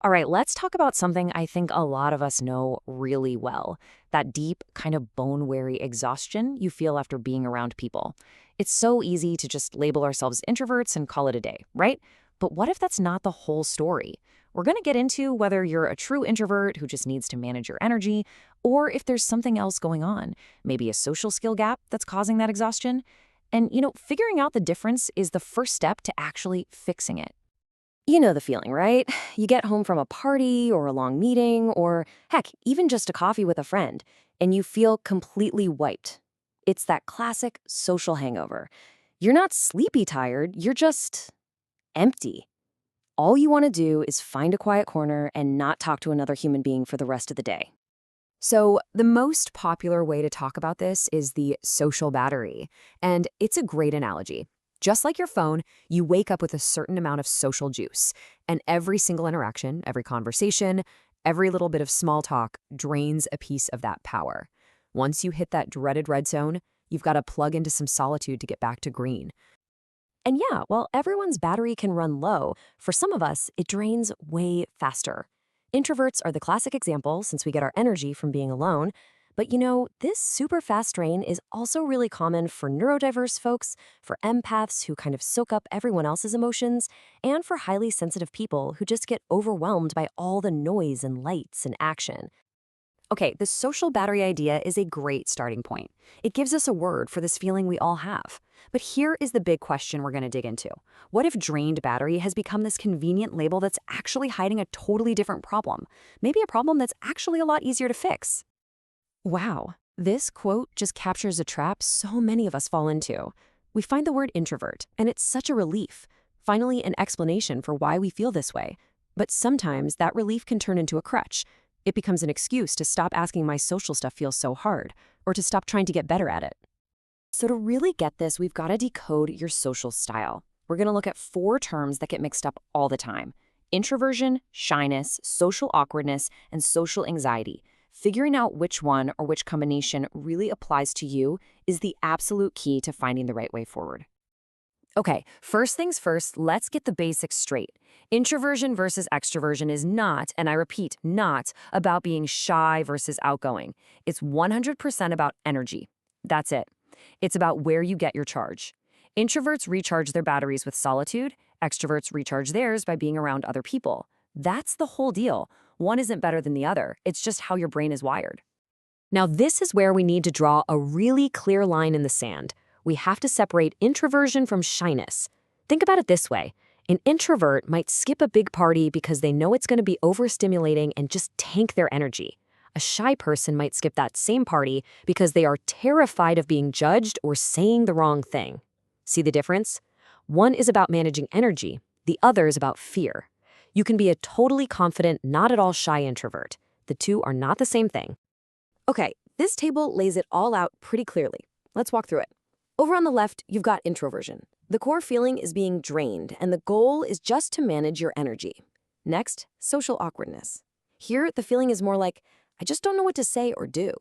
All right, let's talk about something I think a lot of us know really well, that deep, kind of bone-weary exhaustion you feel after being around people. It's so easy to just label ourselves introverts and call it a day, right? But what if that's not the whole story? We're going to get into whether you're a true introvert who just needs to manage your energy, or if there's something else going on, maybe a social skill gap that's causing that exhaustion. And, figuring out the difference is the first step to actually fixing it. You know the feeling, right? You get home from a party or a long meeting or, heck, even just a coffee with a friend, and you feel completely wiped. It's that classic social hangover. You're not sleepy tired, you're just empty. All you want to do is find a quiet corner and not talk to another human being for the rest of the day. So, the most popular way to talk about this is the social battery, and it's a great analogy. Just like your phone, you wake up with a certain amount of social juice, and every single interaction, every conversation, every little bit of small talk drains a piece of that power. Once you hit that dreaded red zone, you've got to plug into some solitude to get back to green. And yeah, while everyone's battery can run low, for some of us, it drains way faster. Introverts are the classic example since we get our energy from being alone. But this super fast drain is also really common for neurodiverse folks, for empaths who kind of soak up everyone else's emotions, and for highly sensitive people who just get overwhelmed by all the noise and lights and action. Okay, the social battery idea is a great starting point. It gives us a word for this feeling we all have. But here is the big question we're going to dig into. What if drained battery has become this convenient label that's actually hiding a totally different problem? Maybe a problem that's actually a lot easier to fix. Wow, this quote just captures a trap so many of us fall into. We find the word introvert, and it's such a relief. Finally, an explanation for why we feel this way. But sometimes that relief can turn into a crutch. It becomes an excuse to stop asking my social stuff feels so hard, or to stop trying to get better at it. So to really get this, we've got to decode your social style. We're going to look at 4 terms that get mixed up all the time: introversion, shyness, social awkwardness, and social anxiety. Figuring out which one or which combination really applies to you is the absolute key to finding the right way forward. Okay, first things first, let's get the basics straight. Introversion versus extroversion is not, and I repeat, not about being shy versus outgoing. It's 100% about energy. That's it. It's about where you get your charge. Introverts recharge their batteries with solitude. Extroverts recharge theirs by being around other people. That's the whole deal. One isn't better than the other. It's just how your brain is wired. Now, this is where we need to draw a really clear line in the sand. We have to separate introversion from shyness. Think about it this way. An introvert might skip a big party because they know it's going to be overstimulating and just tank their energy. A shy person might skip that same party because they are terrified of being judged or saying the wrong thing. See the difference? One is about managing energy. The other is about fear. You can be a totally confident, not at all shy introvert. The two are not the same thing. Okay, this table lays it all out pretty clearly. Let's walk through it. Over on the left, you've got introversion. The core feeling is being drained, and the goal is just to manage your energy. Next, social awkwardness. Here, the feeling is more like, I just don't know what to say or do.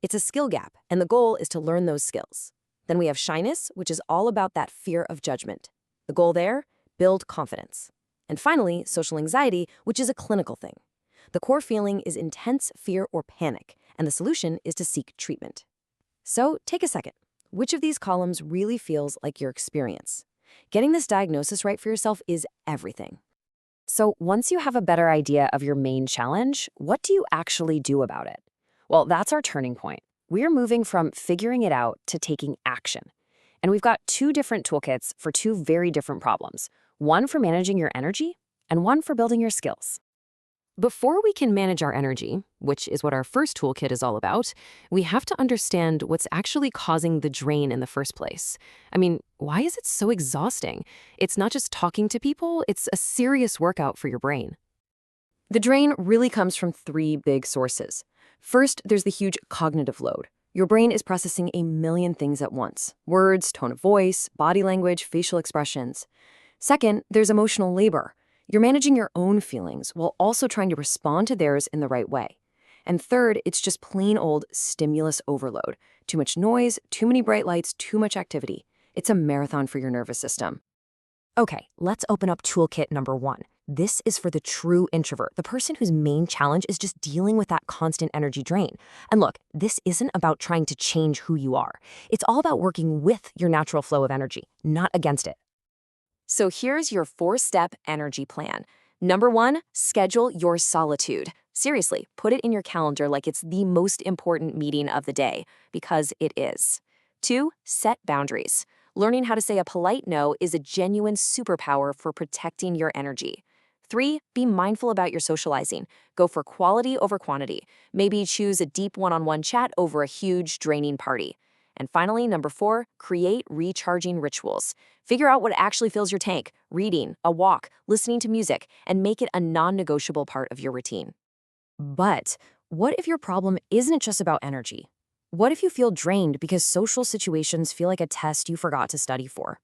It's a skill gap, and the goal is to learn those skills. Then we have shyness, which is all about that fear of judgment. The goal there? Build confidence. And finally, social anxiety, which is a clinical thing. The core feeling is intense fear or panic, and the solution is to seek treatment. So take a second. Which of these columns really feels like your experience? Getting this diagnosis right for yourself is everything. So once you have a better idea of your main challenge, what do you actually do about it? Well, that's our turning point. We're moving from figuring it out to taking action. And we've got 2 different toolkits for 2 very different problems. One for managing your energy and one for building your skills. Before we can manage our energy, which is what our first toolkit is all about, we have to understand what's actually causing the drain in the first place. I mean, why is it so exhausting? It's not just talking to people, it's a serious workout for your brain. The drain really comes from 3 big sources. First, there's the huge cognitive load. Your brain is processing a million things at once: words, tone of voice, body language, facial expressions. Second, there's emotional labor. You're managing your own feelings while also trying to respond to theirs in the right way. And third, it's just plain old stimulus overload. Too much noise, too many bright lights, too much activity. It's a marathon for your nervous system. Okay, let's open up toolkit number 1. This is for the true introvert, the person whose main challenge is just dealing with that constant energy drain. And look, this isn't about trying to change who you are. It's all about working with your natural flow of energy, not against it. So here's your 4-step energy plan. Number 1, schedule your solitude. Seriously, put it in your calendar like it's the most important meeting of the day, because it is. 2, set boundaries. Learning how to say a polite no is a genuine superpower for protecting your energy. 3, be mindful about your socializing. Go for quality over quantity. Maybe choose a deep one-on-one chat over a huge, draining party. And finally, number 4, create recharging rituals. Figure out what actually fills your tank, reading, a walk, listening to music, and make it a non-negotiable part of your routine. But what if your problem isn't just about energy? What if you feel drained because social situations feel like a test you forgot to study for?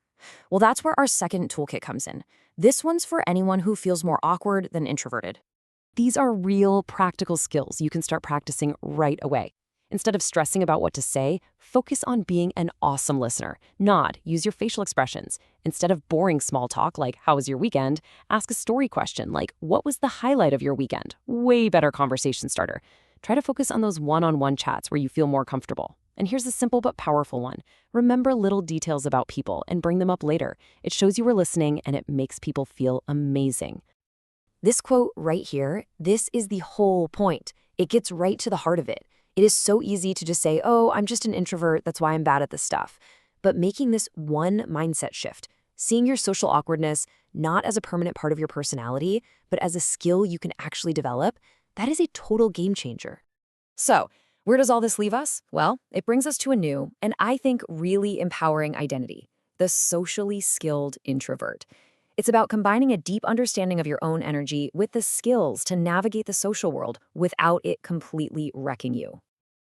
Well, that's where our second toolkit comes in. This one's for anyone who feels more awkward than introverted. These are real practical skills you can start practicing right away. Instead of stressing about what to say, focus on being an awesome listener. Nod, use your facial expressions. Instead of boring small talk like, how was your weekend? Ask a story question like, what was the highlight of your weekend? Way better conversation starter. Try to focus on those one-on-one chats where you feel more comfortable. And here's a simple but powerful one. Remember little details about people and bring them up later. It shows you were listening and it makes people feel amazing. This quote right here, this is the whole point. It gets right to the heart of it. It is so easy to just say, oh, I'm just an introvert, that's why I'm bad at this stuff. But making this one mindset shift, seeing your social awkwardness not as a permanent part of your personality, but as a skill you can actually develop, that is a total game changer. So, where does all this leave us? Well, it brings us to a new, and I think really empowering identity, the socially skilled introvert. It's about combining a deep understanding of your own energy with the skills to navigate the social world without it completely wrecking you.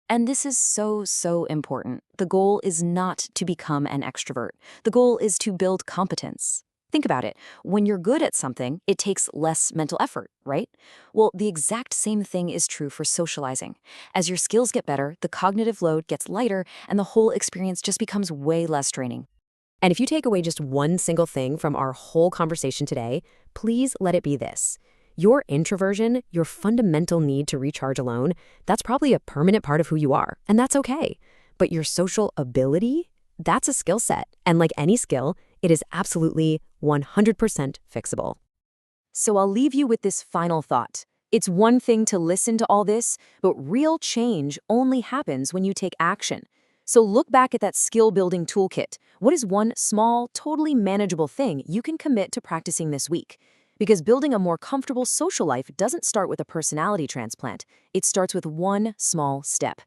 And this is so, so important. The goal is not to become an extrovert. The goal is to build competence. Think about it. When you're good at something, it takes less mental effort, right? Well, the exact same thing is true for socializing. As your skills get better, the cognitive load gets lighter, and the whole experience just becomes way less draining. And if you take away just one single thing from our whole conversation today, please let it be this. Your introversion, your fundamental need to recharge alone, that's probably a permanent part of who you are, and that's okay. But your social ability, that's a skill set. And like any skill, it is absolutely 100% fixable. So I'll leave you with this final thought. It's one thing to listen to all this, but real change only happens when you take action. So look back at that skill-building toolkit. What is one small, totally manageable thing you can commit to practicing this week? Because building a more comfortable social life doesn't start with a personality transplant. It starts with one small step.